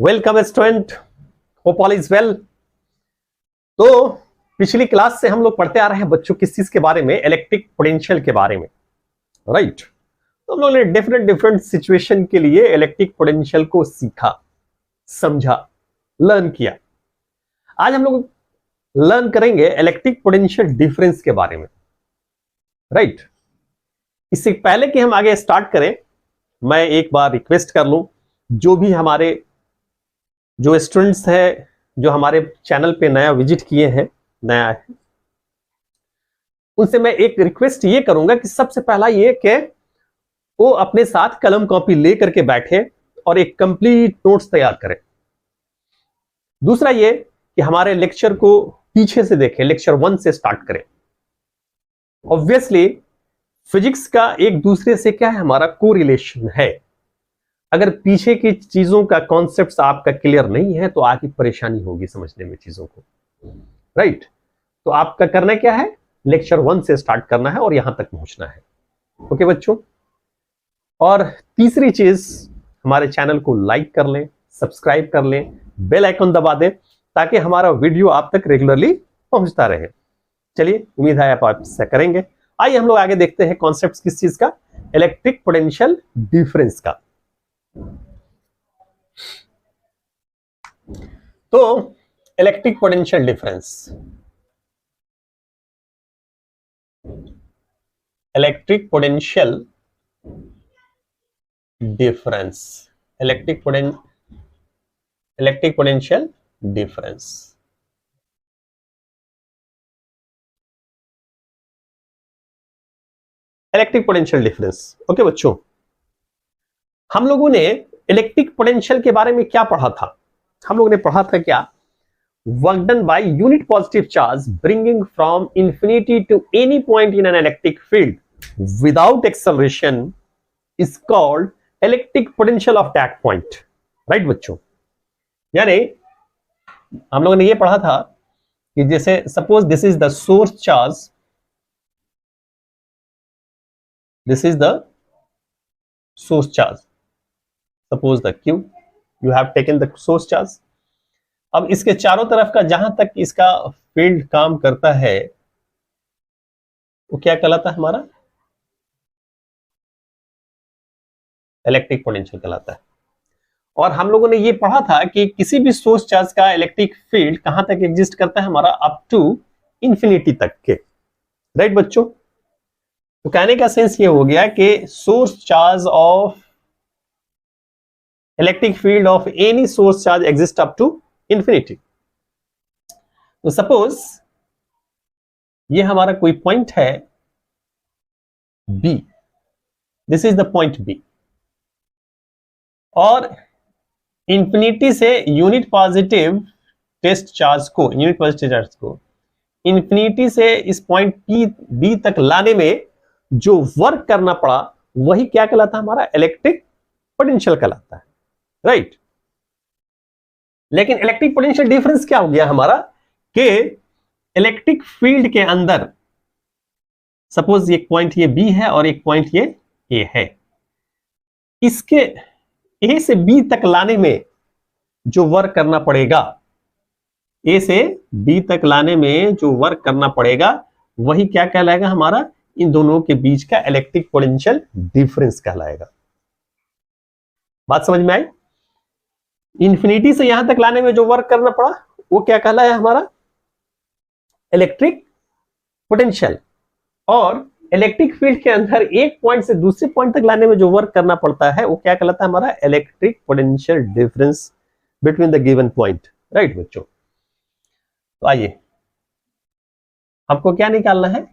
Welcome student, hope all is well. तो पिछली class से हम लोग पढ़ते आ रहे हैं बच्चों किस चीज के बारे में, इलेक्ट्रिक पोटेंशियल के बारे में, राइट। तो हम लोगों ने डिफरेंट डिफरेंट सिचुएशन के लिए इलेक्ट्रिक पोटेंशियल को सीखा, समझा, लर्न किया। आज हम लोग लर्न करेंगे इलेक्ट्रिक पोटेंशियल डिफरेंस के बारे में, राइट। इससे पहले कि हम आगे स्टार्ट करें, मैं एक बार रिक्वेस्ट कर लूं, जो भी हमारे जो स्टूडेंट्स हैं जो हमारे चैनल पे नया विजिट किए हैं, नया है, उनसे मैं एक रिक्वेस्ट ये करूंगा कि सबसे पहला ये कि वो अपने साथ कलम कॉपी लेकर के बैठे और एक कंप्लीट नोट्स तैयार करें। दूसरा ये कि हमारे लेक्चर को पीछे से देखें, लेक्चर 1 से स्टार्ट करें। ऑब्वियसली फिजिक्स का एक दूसरे से क्या है, हमारा कोरिलेशन है। अगर पीछे की चीजों का कॉन्सेप्ट आपका क्लियर नहीं है तो आगे परेशानी होगी समझने में चीजों को, राइट। तो आपका करना क्या है, लेक्चर 1 से स्टार्ट करना है और यहां तक पहुंचना है। ओके बच्चों। और तीसरी चीज, हमारे चैनल को लाइक कर लें, सब्सक्राइब कर लें, बेल आइकन दबा दें ताकि हमारा वीडियो आप तक रेगुलरली पहुंचता रहे। चलिए, उम्मीद है आप ऐसा करेंगे। आइए हम लोग आगे देखते हैं कॉन्सेप्ट किस चीज का, इलेक्ट्रिक पोटेंशियल डिफरेंस का। तो electric potential difference, electric potential difference, electric potential difference. Electric potential difference. Okay बच्चों, हम लोगों ने इलेक्ट्रिक पोटेंशियल के बारे में क्या पढ़ा था? हम लोगों ने पढ़ा था क्या, work done by unit positive charge bringing from infinity to any point in an electric field without acceleration is called electric potential of that point, right बच्चों। यानी हम लोगों ने ये पढ़ा था कि जैसे suppose this is the source charge, this is the source charge, suppose the q, you have taken the source charge। अब इसके चारों तरफ का जहां तक इसका फील्ड काम करता है वो क्या कहलाता है, हमारा इलेक्ट्रिक पोटेंशियल कहलाता है। और हम लोगों ने ये पढ़ा था कि किसी भी सोर्स चार्ज का इलेक्ट्रिक फील्ड कहां तक एग्जिस्ट करता है, हमारा अप टू इंफिनिटी तक के, राइट बच्चों। तो कहने का सेंस ये हो गया कि source charge of electric field of any source charge exist up to infinity. तो सपोज ये हमारा कोई पॉइंट है B, this is the point B, और इंफिनिटी से यूनिट पॉजिटिव टेस्ट चार्ज को, यूनिट पॉजिटिव चार्ज को इंफिनिटी से इस पॉइंट बी तक लाने में जो वर्क करना पड़ा वही क्या कहलाता है, हमारा इलेक्ट्रिक पोटेंशियल कहलाता है, राइट। लेकिन इलेक्ट्रिक पोटेंशियल डिफरेंस क्या हो गया हमारा, कि इलेक्ट्रिक फील्ड के अंदर सपोज एक पॉइंट ये बी है और एक पॉइंट ये ए है, इसके ए से बी तक लाने में जो वर्क करना पड़ेगा, ए से बी तक लाने में जो वर्क करना पड़ेगा वही क्या कहलाएगा, हमारा इन दोनों के बीच का इलेक्ट्रिक पोटेंशियल डिफरेंस कहलाएगा। बात समझ में आई? इंफिनिटी से यहां तक लाने में जो वर्क करना पड़ा वो क्या कहलाया, हमारा इलेक्ट्रिक पोटेंशियल। और इलेक्ट्रिक फील्ड के अंदर एक पॉइंट से दूसरे पॉइंट तक लाने में जो वर्क करना पड़ता है वो क्या कहलाता है, हमारा electric potential difference between the given point, right बच्चों। तो आइए हमको क्या निकालना है,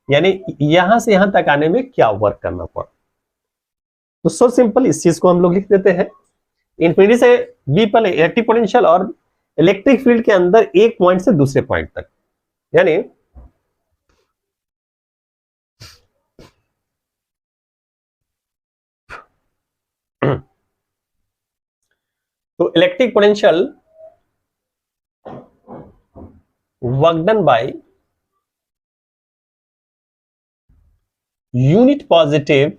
यानी यहां से यहां तक आने में क्या वर्क करना पड़ा। तो सो सिंपल, इस चीज को हम लोग लिख देते हैं, इंफिनिटी से बी पर इलेक्ट्रिक पोटेंशियल और इलेक्ट्रिक फील्ड के अंदर एक पॉइंट से दूसरे पॉइंट तक, यानी तो electric potential work done by unit positive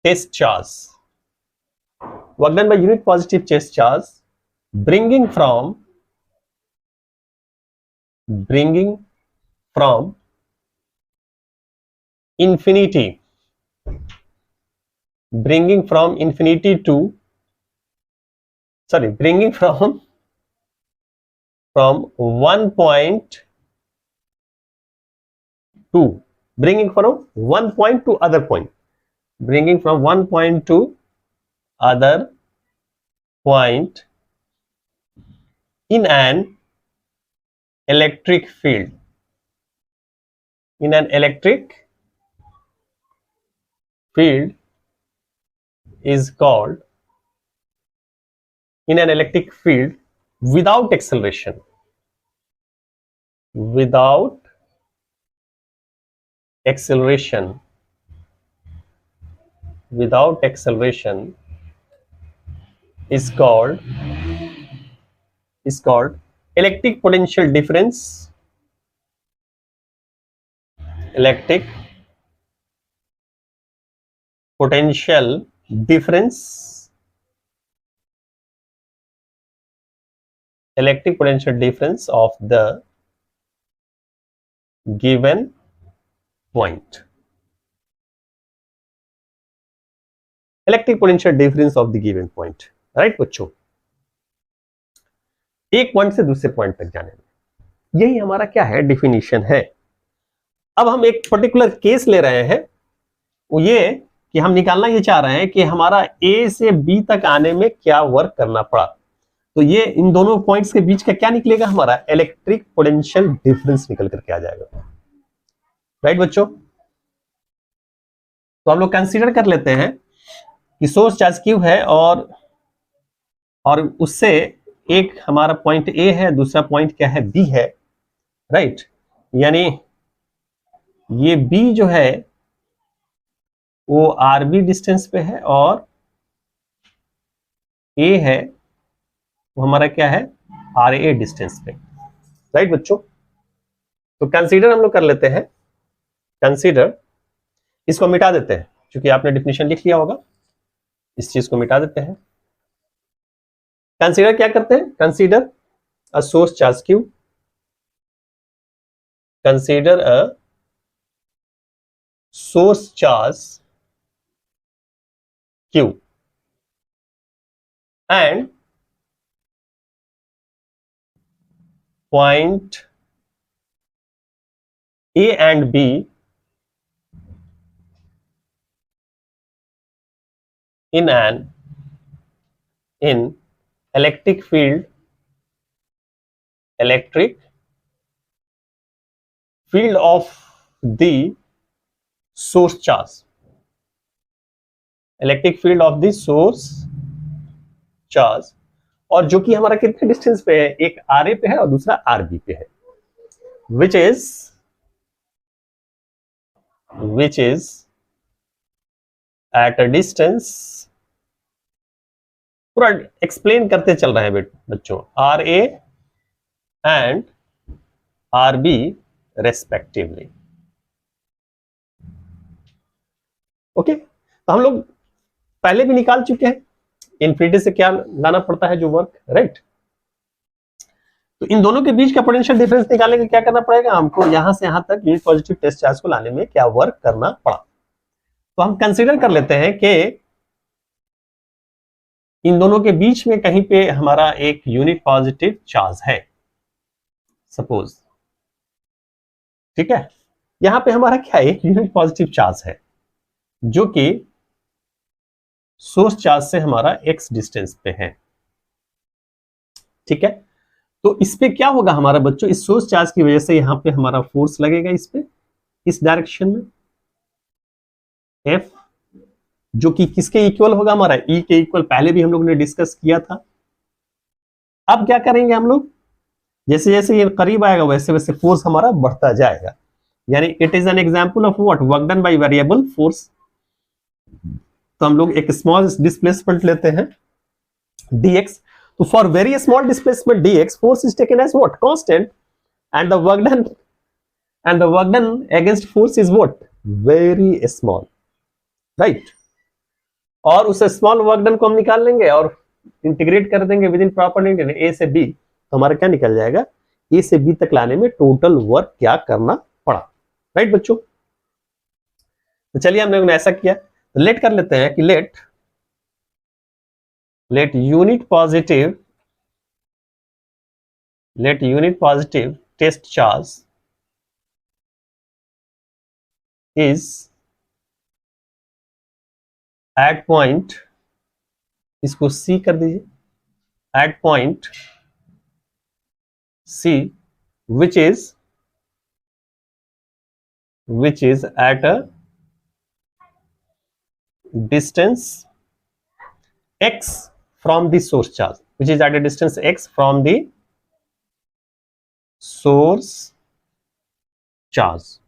test charge. Work done by unit positive test charge bringing from infinity, bringing from 1.2, bringing from one point to other point, bringing from one point to other point in an electric field. In an electric field is called, in an electric field without acceleration, without acceleration is called electric potential difference, electric potential difference of the given point. Electric potential difference of the given point, right बच्चों। एक point से दूसरे point तक जाने में, यही हमारा क्या है, डिफिनीशन है। अब हम एक पर्टिकुलर केस ले रहे हैं, वो ये कि हम निकालना ये चाह रहे हैं कि हमारा ए से बी तक आने में क्या वर्क करना पड़ा। तो ये इन दोनों पॉइंट्स के बीच का क्या निकलेगा, हमारा इलेक्ट्रिक पोटेंशियल डिफरेंस निकल करके आ जाएगा, राइट बच्चों। तो हम लोग कंसीडर कर लेते हैं कि सोर्स चार्ज क्यू है और उससे एक हमारा पॉइंट ए है, दूसरा पॉइंट क्या है, बी है, राइट। यानी ये बी जो है वो आर बी डिस्टेंस पे है और ए है वो हमारा क्या है, आर ए डिस्टेंस पे, राइट बच्चों। तो कंसीडर हम लोग कर लेते हैं, कंसीडर इसको मिटा देते हैं, क्योंकि आपने डिफिनेशन लिख लिया होगा, इस चीज को मिटा देते हैं। कंसीडर क्या करते हैं, consider a source charge Q, consider a source charge Q and point A and B in electric field of the source charge, electric field of the source charge, और जो कि हमारा कितने डिस्टेंस पे है, एक आर ए पे है और दूसरा आर बी पे है, which is at a distance, पूरा एक्सप्लेन करते चल रहे हैं बच्चों, R A and R B respectively. Okay, तो हम लोग पहले भी निकाल चुके हैं इन्फिनिटी से क्या लाना पड़ता है, जो वर्क, राइट। तो इन दोनों के बीच का पोटेंशियल डिफरेंस निकालने के क्या करना पड़ेगा, हमको यहां से यहां तक यूनिट पॉजिटिव टेस्ट चार्ज को लाने में क्या वर्क करना पड़ा। तो हम कंसीडर कर लेते हैं कि इन दोनों के बीच में कहीं पे हमारा एक यूनिट पॉजिटिव चार्ज है, सपोज, ठीक है। यहां पे हमारा क्या है, एक यूनिट पॉजिटिव चार्ज है जो कि सोर्स चार्ज से हमारा x डिस्टेंस पे है, ठीक है। तो इस पे क्या होगा हमारा बच्चों, इस सोर्स चार्ज की वजह से यहां पे हमारा फोर्स लगेगा इस पे, इस डायरेक्शन में F, जो कि किसके इक्वल होगा, हमारा E के इक्वल, पहले भी हम लोग ने डिस्कस किया था। अब क्या करेंगे हम लोग, जैसे जैसे ये करीब आएगा वैसे वैसे फोर्स हमारा बढ़ता जाएगा, यानी it is an example of what, work done by variable force. तो हम लोग एक स्मॉल डिस्प्लेसमेंट लेते हैं dx, तो for very small displacement dx force is taken as what, constant, and the work done against force is what, very small, right. और उस small work done को हम निकाल लेंगे और इंटीग्रेट कर देंगे with in proper unit A से बी, तो हमारा क्या निकल जाएगा, ए से बी तक लाने में टोटल वर्क क्या करना पड़ा। राइट बच्चों, तो चलिए हम लोगों ने ऐसा किया, तो लेट कर लेते हैं कि let unit positive test charge is at point, इसको C कर दीजिए, at point C which is at a distance x from the source charge, which is at a distance x from the source charge।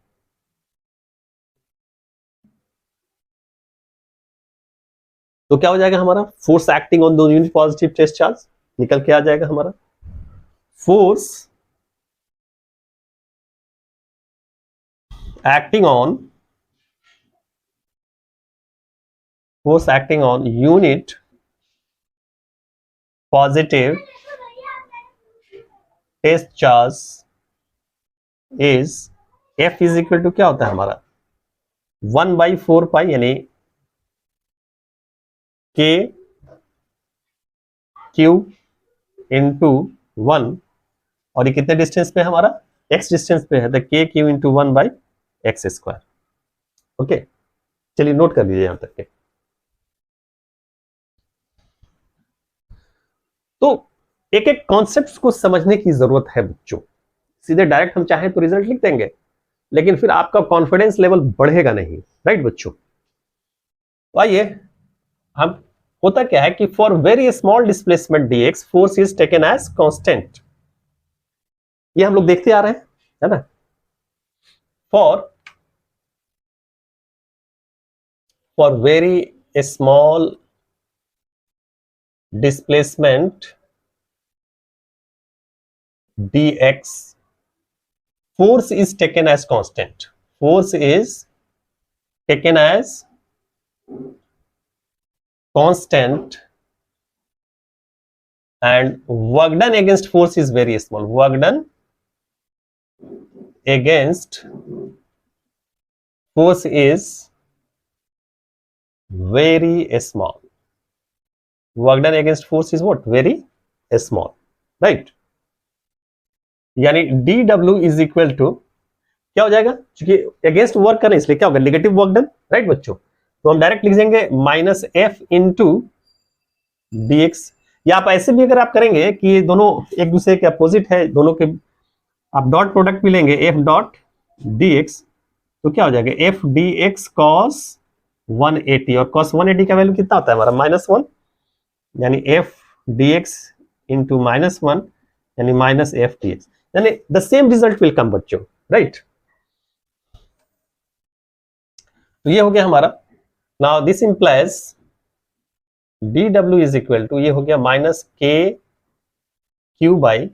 तो क्या हो जाएगा हमारा, force acting on the unit positive test charge निकल के आ जाएगा हमारा, force acting on unit positive test charge is F is equal to क्या होता है हमारा 1/4 पाई, यानी K Q इंटू 1, और ये कितने डिस्टेंस पे हमारा x डिस्टेंस पे है, तो K Q into 1/x²। Okay, चलिए नोट कर लीजिए यहां तक के। तो एक एक कॉन्सेप्ट्स को समझने की जरूरत है बच्चों, सीधे डायरेक्ट हम चाहें तो रिजल्ट लिख देंगे, लेकिन फिर आपका कॉन्फिडेंस लेवल बढ़ेगा नहीं। राइट बच्चों, तो आइए हम, होता क्या है कि for very small displacement dx force is taken as constant, ये हम लोग देखते आ रहे हैं, है ना। For very small displacement dx force is taken as constant, force is taken as constant and work done against force is very small, work done against force is very small, work done against force is what, very small, right। यानी dw is equal to क्या हो जाएगा, क्योंकि against work करें इसलिए क्या होगा, negative work done. Right बच्चों, तो हम डायरेक्ट लिख देंगे minus F into D x, या आप ऐसे भी अगर आप करेंगे कि ये दोनों एक दूसरे के अपोजिट है, दोनों के आप डॉट प्रोडक्ट भी लेंगे, एफ डॉट डी एक्स, तो क्या हो जाएगा एफ डी एक्स कॉस 180, और कॉस 180 का वैल्यू कितना होता है हमारा -1, यानी एफ डी एक्स इंटू -1 यानी माइनस एफ डी एक्स, यानी the same result will come बच्चों। राइट, तो ये हो गया हमारा, now this implies dw is equal to, ये हो गया माइनस के Q by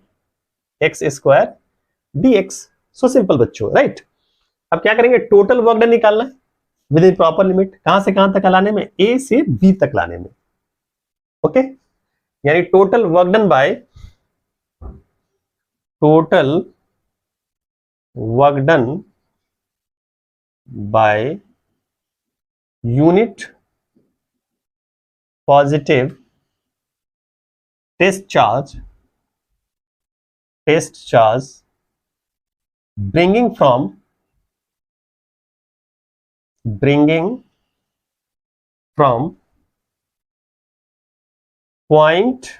X square dx, so simple बच्चों। राइट, अब क्या करेंगे, टोटल वर्क डन निकालना है विद इन प्रॉपर लिमिट, कहां से कहां तक लाने में, a से b तक लाने में। ओके, यानी total work done by unit positive test charge bringing from point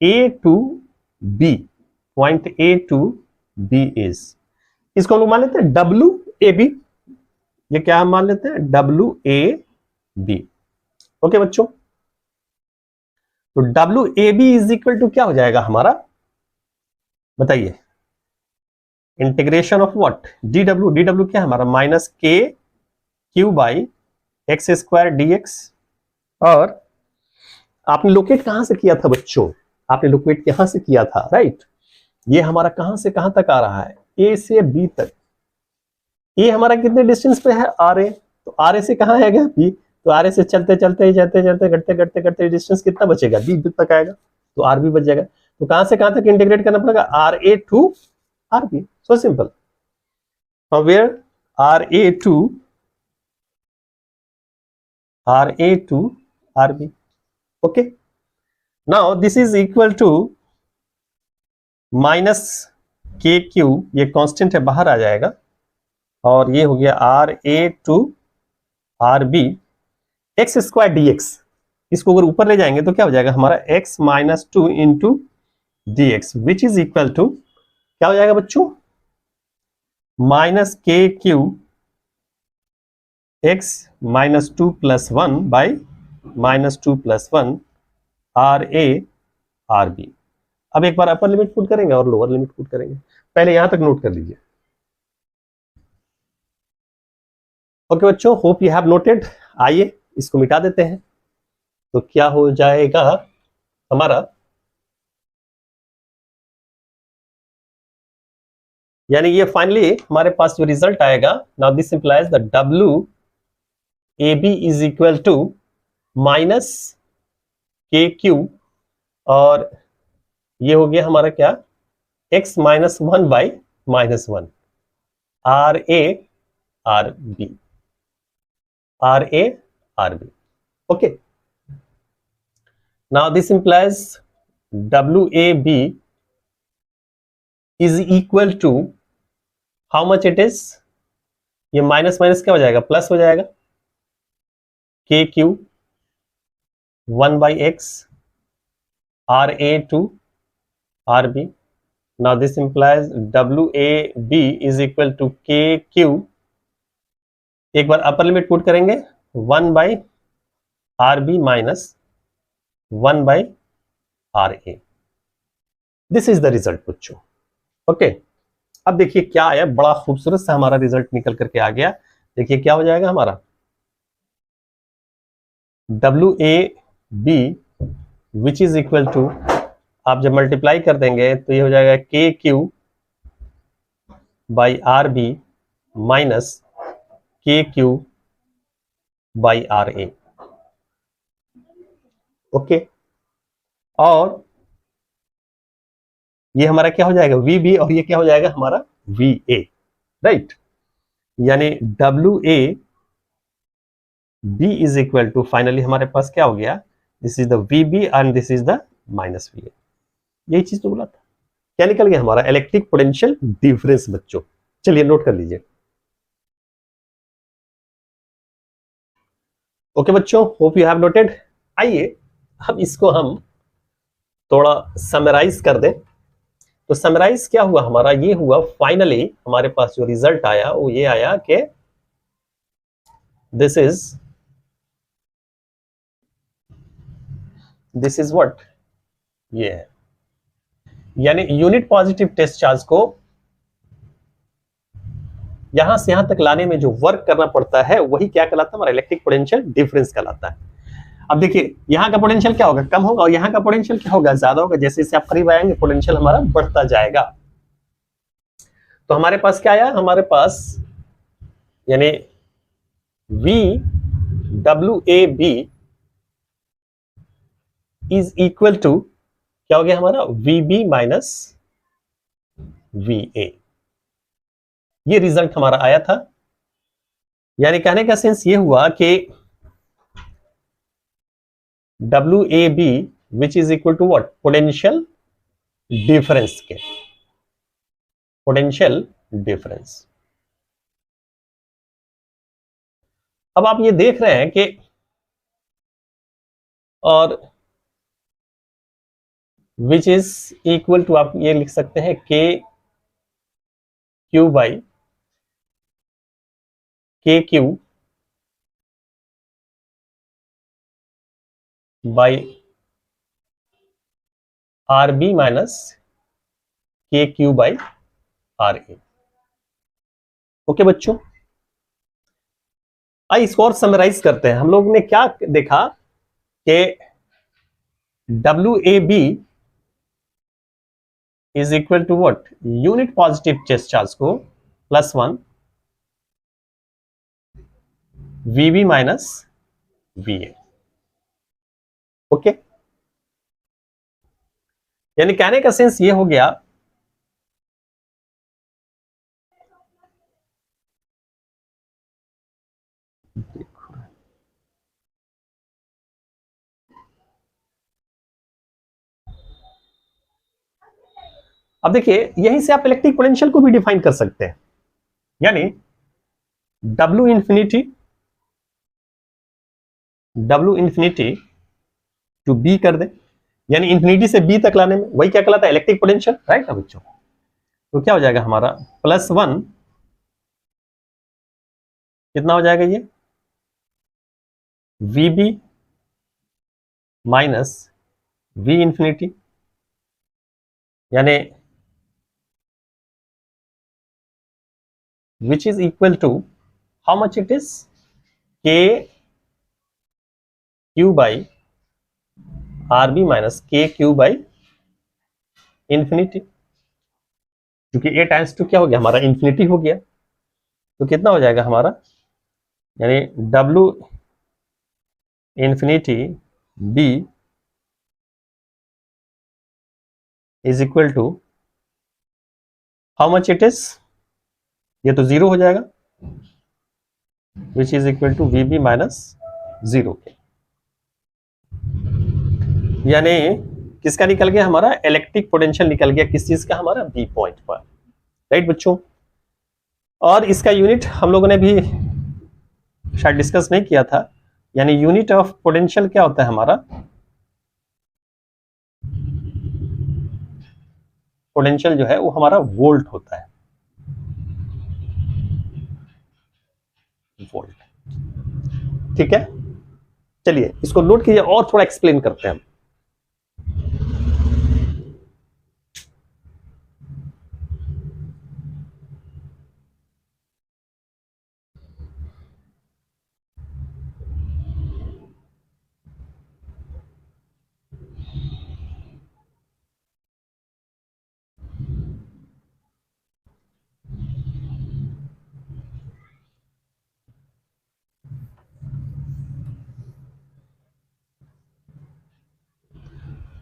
A to B, point A to B is, इसको हम लोग मान लेते हैं WAB, ये क्या हम मान लेते हैं WAB। ओके बच्चों, तो WAB इज इक्वल टू क्या हो जाएगा हमारा, बताइए, इंटीग्रेशन ऑफ व्हाट, dw क्या है हमारा माइनस के Q by X square dx, और आपने लोकेट कहां से किया था बच्चों, आपने लोकेट कहां से किया था, राइट। ये हमारा कहां से कहां तक आ रहा है, ए से बी तक, ये हमारा कितने डिस्टेंस पे है, आर ए, तो आर ए से कहां है बी, तो आर ए से चलते चलते चलते चलते घटते घटते घटते डिस्टेंस कितना बचेगा, बी तक आएगा, तो आर बी बच जाएगा। तो कहां से कहां तक इंटीग्रेट करना पड़ेगा, R A to R B, so simple. From where, R A to R B. Okay, now this is equal to minus के क्यू, ये कांस्टेंट है बाहर आ जाएगा, और ये हो गया R A to R B X square D X. इसको अगर ऊपर ले जाएंगे तो क्या हो जाएगा हमारा, X minus two into D X, which is equal to क्या हो जाएगा बच्चों, माइनस के Q X minus two plus one by minus two plus one R A R B. अब एक बार अपर लिमिट पुट करेंगे और लोअर लिमिट पुट करेंगे, पहले यहां तक नोट कर लीजिए। ओके बच्चों, होप यू हैव नोटेड। आइए इसको मिटा देते हैं, तो क्या हो जाएगा हमारा, यानी ये फाइनली हमारे पास जो रिजल्ट आएगा, now this implies the W A B is equal to minus के क्यू, और ये हो गया हमारा क्या, X minus one by minus one R A R B, R A R B. Okay, now this implies W A B is equal to how much it is, ये minus minus क्या हो जाएगा, प्लस हो जाएगा, के Q one by X R A to R B. Now this implies W A B is equal to K Q, एक बार upper limit put करेंगे, one by R B minus one by are A. This is the result बच्चों। Okay, अब देखिए क्या आया, बड़ा खूबसूरत सा हमारा रिजल्ट निकल करके आ गया। देखिए क्या हो जाएगा हमारा, W A B which is equal to, आप जब मल्टीप्लाई कर देंगे तो ये हो जाएगा के Q by R B minus के Q by are a. Okay, और ये हमारा क्या हो जाएगा, वी बी, और ये क्या हो जाएगा हमारा वी ए, राइट। यानी W A B is equal to, finally हमारे पास क्या हो गया, this is the V B and this is the minus V A. यही चीज तो बोला था, क्या निकल गया हमारा, इलेक्ट्रिक पोटेंशियल डिफरेंस बच्चों। चलिए नोट कर लीजिए। ओके बच्चों, होप यू हैव नोटेड। आइए अब इसको हम थोड़ा समराइज कर दें। तो समराइज क्या हुआ हमारा, ये हुआ फाइनली हमारे पास जो रिजल्ट आया वो ये आया कि दिस इज व्हाट, ये है, यानी यूनिट पॉजिटिव टेस्ट चार्ज को यहां से यहां तक लाने में जो वर्क करना पड़ता है वही क्या कहलाता है, हमारा इलेक्ट्रिक पोटेंशियल डिफरेंस कहलाता है। अब देखिए यहां का पोटेंशियल क्या होगा, कम होगा, और यहां का पोटेंशियल क्या होगा, ज्यादा होगा। जैसे जैसे आप करीब आएंगे पोटेंशियल हमारा बढ़ता जाएगा। तो हमारे पास क्या आया, हमारे पास यानी V W A B is equal to क्या हो गया हमारा, V B minus V A. ये रिजल्ट हमारा आया था। यानी कहने का सेंस ये हुआ कि W A B which is equal to what, potential difference के, पोटेंशियल डिफरेंस। अब आप ये देख रहे हैं कि, और विच इज इक्वल टू, आप ये लिख सकते हैं k Q by k Q by R B minus के Q by are a. Okay बच्चों, आइए इसको और समराइज करते हैं। हम लोग ने क्या देखा कि W A B is equal to what, unit positive test charge को plus one V B minus VA। Okay, यानी कहने का सेंस ये हो गया अब देखिए यहीं से आप इलेक्ट्रिक पोटेंशियल को भी डिफाइन कर सकते हैं, यानी W इंफिनिटी टू B कर दें, यानी इंफिनिटी से B तक लाने में वही क्या कहलाता है, इलेक्ट्रिक पोटेंशियल, राइट ना बच्चों। तो क्या हो जाएगा हमारा +1 कितना हो जाएगा ये VB माइनस V इंफिनिटी, यानी which is equal to how much it is, K Q by RB minus K Q by infinity, क्योंकि A टाइम्स 2 क्या हो गया हमारा, इंफिनिटी हो गया। तो कितना हो जाएगा हमारा, यानी W infinity B is equal to how much it is, ये तो 0 हो जाएगा, which is equal to VB minus 0। यानी किसका निकल गया हमारा, इलेक्ट्रिक पोटेंशियल निकल गया, किस चीज का हमारा, B पॉइंट पर, राइट बच्चों। और इसका यूनिट हम लोगों ने भी शायद डिस्कस नहीं किया था, यानी यूनिट ऑफ पोटेंशियल क्या होता है हमारा, पोटेंशियल जो है वो हमारा वोल्ट होता है, वोल्ट, ठीक है। चलिए इसको नोट कीजिए और थोड़ा एक्सप्लेन करते हैं।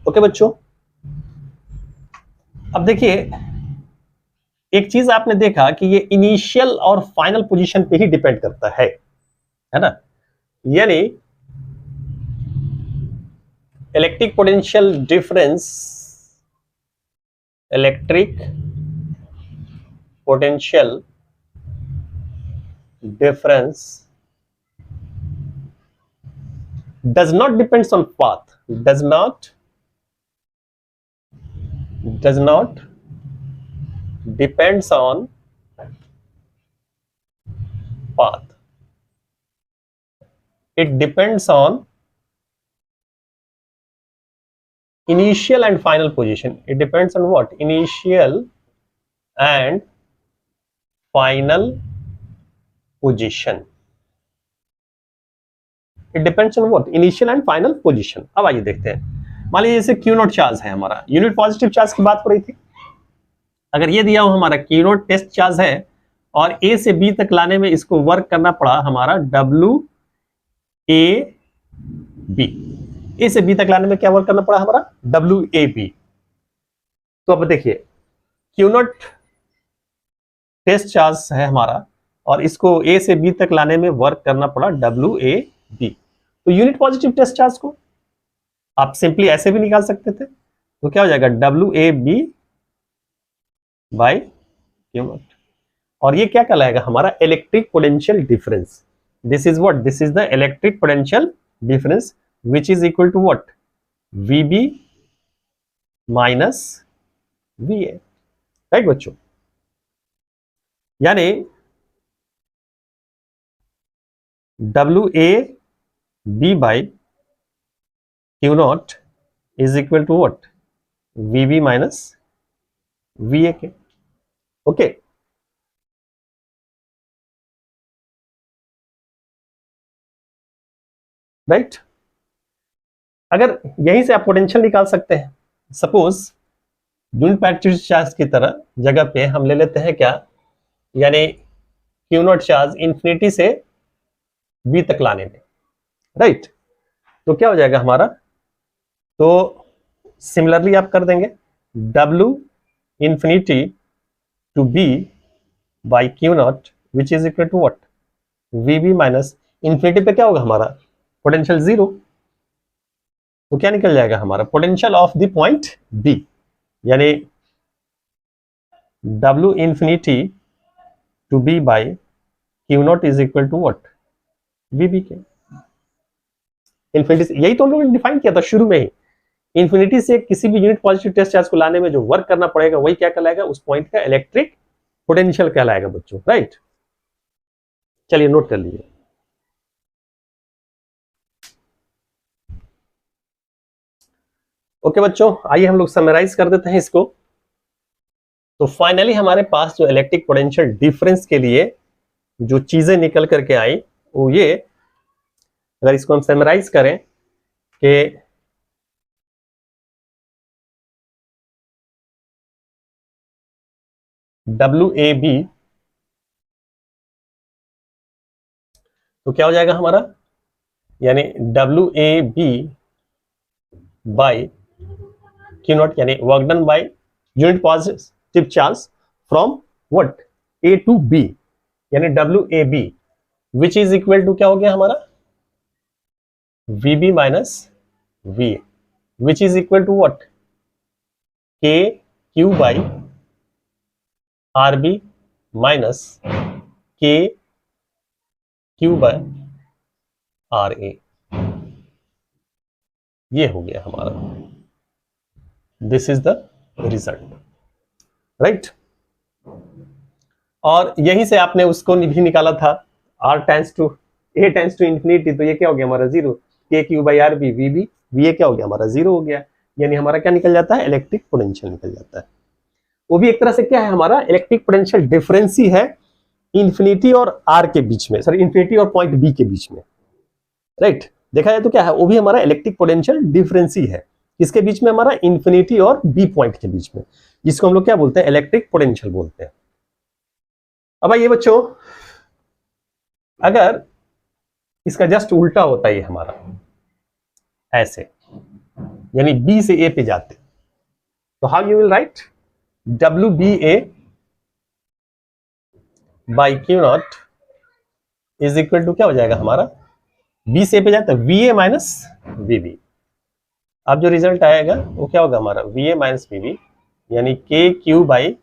ओके बच्चों, अब देखिए एक चीज आपने देखा कि ये इनिशियल और फाइनल पोजीशन पे ही डिपेंड करता है ना, यानी electric potential difference, electric potential difference does not depends on path, does not depends on path, it depends on initial and final position, it depends on what, initial and final position, it depends on what, initial and final position। अब आइए देखते हैं, मान लीजिए जैसे Q not charge है हमारा, unit positive charge की बात हो रही थी, अगर ये दिया हो हमारा Q नॉट टेस्ट चार्ज है और A से B तक लाने में इसको वर्क करना पड़ा हमारा WAB, A से B तक लाने में क्या वर्क करना पड़ा हमारा, WAB। तो अब देखिए Q नॉट टेस्ट चार्ज है हमारा और इसको A से B तक लाने में वर्क करना पड़ा WAB, तो यूनिट पॉजिटिव टेस्ट चार्ज को आप सिंपली ऐसे भी निकाल सकते थे, तो क्या हो जाएगा WAB बाई Q नॉट, और ये क्या कहलाएगा हमारा electric potential difference, this is what, this is the electric potential difference which is equal to what, VB minus VA, right बच्चों। यानी WAB by Q not is equal to what, VB minus VA के, okay. Right, अगर यहीं से आप potential निकाल सकते हैं, सपोज यूनिट पैरामीटर चार्ज की तरह जगह पे हम ले लेते हैं क्या, यानी Q नॉट चार्ज इंफिनिटी से B तक लाने में, राइट। तो क्या हो जाएगा हमारा, तो सिमिलरली आप कर देंगे W infinity to B by Q not which is equal to what, VB minus infinity पे क्या होगा हमारा पोटेंशियल जीरो, तो क्या निकल जाएगा हमारा potential of the point B, यानी W infinity to B by Q not is equal to what, VB के इंफिनिटी। यही तो हम लोगों ने डिफाइन किया था शुरू में ही, इंफिनिटी से किसी भी यूनिट पॉजिटिव टेस्ट चार्ज को लाने में जो वर्क करना पड़ेगा वही क्या कहलाएगा, उस पॉइंट का इलेक्ट्रिक पोटेंशियल कहलाएगा बच्चों, राइट। चलिए नोट कर लीजिए। ओके बच्चों, आइए हम लोग समराइज कर देते हैं इसको। तो फाइनली हमारे पास जो इलेक्ट्रिक पोटेंशियल डिफरेंस के लिए जो चीजें निकल करके आई वो ये, अगर इसको हम समराइज करें कि WAB, तो क्या हो जाएगा हमारा, यानी WAB बाई क्यू नॉट, यानी work done by unit positive charge from what A to B, यानी WAB which is equal to क्या हो गया हमारा VB minus VA which is equal to what KQ by RB minus KQ by RA, ये हो गया हमारा, this is the result, right. और यहीं से आपने उसको भी निकाला था R tends to A tends to infinity, तो ये क्या हो गया हमारा zero, KQ by RB VB VA क्या हो गया हमारा जीरो हो गया, यानी हमारा क्या निकल जाता है इलेक्ट्रिक पोटेंशियल निकल जाता है। वो भी एक तरह से क्या है हमारा इलेक्ट्रिक पोटेंशियल डिफरेंस ही है इंफिनिटी और R के बीच में, सॉरी इंफिनिटी और पॉइंट B के बीच में, राइट। देखा जाए तो क्या है, वो भी हमारा इलेक्ट्रिक पोटेंशियल डिफरेंस ही है, किसके बीच में हमारा इंफिनिटी और B पॉइंट के बीच में, जिसको हम लोग क्या बोलते हैं इलेक्ट्रिक पोटेंशियल बोलते हैं। अब आइए बच्चों, अगर इसका जस्ट उल्टा होता है हमारा ऐसे, यानी B से A पे जाते, तो how you will write WBA by Q not is equal to क्या हो जाएगा हमारा, B से A पे जाता है VA माइनस VB। अब जो रिजल्ट आएगा वो क्या होगा हमारा VA माइनस VB, यानी KQ by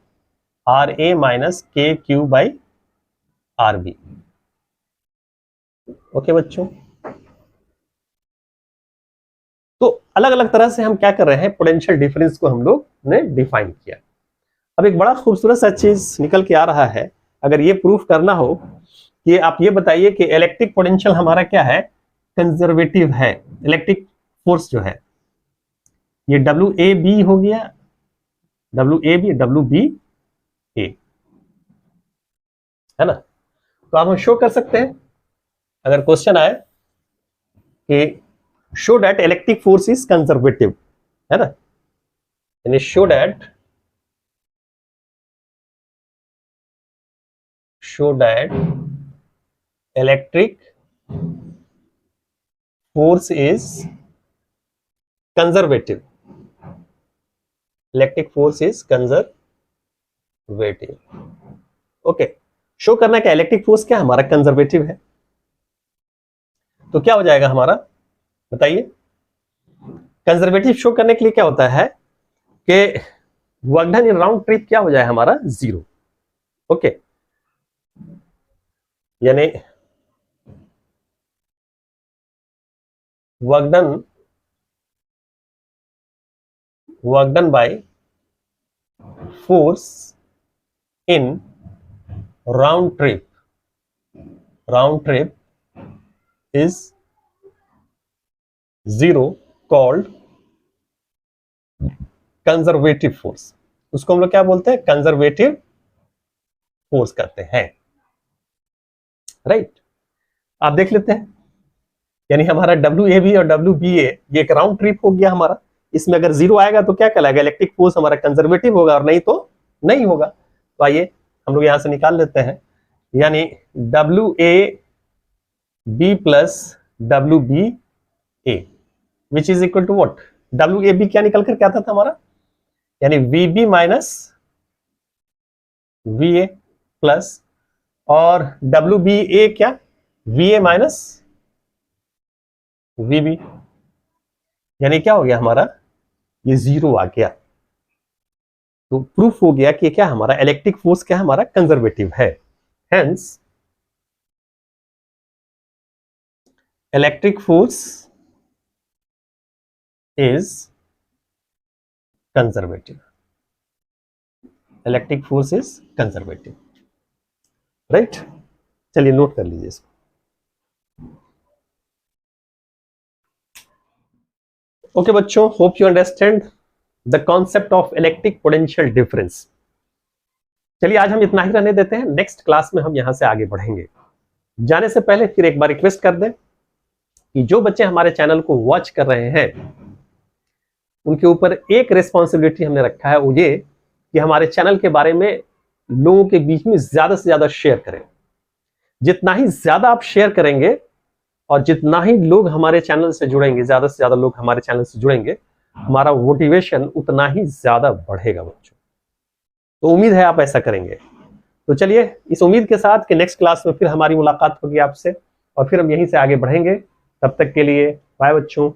RA minus KQ by RB। Okay बच्चों, तो अलग अलग तरह से हम क्या कर रहे हैं, पोटेंशियल डिफरेंस को हम लोग ने डिफाइन किया। अब एक बड़ा खूबसूरत सा चीज निकल के आ रहा है, अगर ये प्रूफ करना हो कि आप ये बताइए कि इलेक्ट्रिक पोटेंशियल हमारा क्या है, कंजर्वेटिव है, इलेक्ट्रिक फोर्स जो है ये WAB हो गया, WAB WBA है ना। तो आप हम शो कर सकते हैं, अगर क्वेश्चन आए कि show that electric force is conservative, है ना, यानी show that electric force is conservative, electric force is conservative. Okay, show करना क्या इलेक्ट्रिक फोर्स क्या हमारा कंजर्वेटिव है, तो क्या हो जाएगा हमारा बताइए। कंजर्वेटिव शो करने के लिए क्या होता है कि work done in round trip क्या हो जाए हमारा जीरो। ओके, यानी work done by force in round trip is zero called conservative force, उसको हम लोग क्या बोलते हैं कंजर्वेटिव फोर्स करते हैं, राइट। आप देख लेते हैं, यानी हमारा WAB और WBA ये एक राउंड ट्रिप हो गया हमारा, इसमें अगर जीरो आएगा तो क्या कहलाएगा इलेक्ट्रिक फोर्स हमारा कंजर्वेटिव होगा, और नहीं तो नहीं होगा। तो आइए हम लोग यहां से निकाल लेते हैं, यानी WAB plus W B A which is equal to what, W A B क्या निकल कर क्या आता था हमारा, यानी V B minus V A plus, और डब्ल्यू बी ए क्या, V A minus V B, यानी क्या हो गया हमारा, ये जीरो आ गया। तो प्रूफ हो गया कि क्या हमारा इलेक्ट्रिक फोर्स क्या हमारा कंजर्वेटिव है, hence electric force is conservative, electric force is conservative, right. चलिए नोट कर लीजिए इसको। ओके बच्चों, hope you understand the concept of electric potential difference. चलिए आज हम इतना ही रहने देते हैं, नेक्स्ट क्लास में हम यहां से आगे बढ़ेंगे। जाने से पहले फिर एक बार रिक्वेस्ट कर दें कि जो बच्चे हमारे चैनल को वॉच कर रहे हैं उनके ऊपर एक रिस्पॉन्सिबिलिटी हमने रखा है, वो ये कि हमारे चैनल के बारे में लोगों के बीच में ज्यादा से ज्यादा शेयर करें। जितना ही ज्यादा आप शेयर करेंगे और जितना ही लोग हमारे चैनल से जुड़ेंगे, ज्यादा से ज्यादा लोग हमारे चैनल से जुड़ेंगे, हमारा मोटिवेशन उतना ही ज्यादा बढ़ेगा बच्चों। तो उम्मीद है आप ऐसा करेंगे। तो चलिए इस उम्मीद के साथ कि नेक्स्ट क्लास में फिर हमारी मुलाकात होगी आपसे और फिर हम यहीं से आगे बढ़ेंगे। तब तक के लिए बाय बच्चों।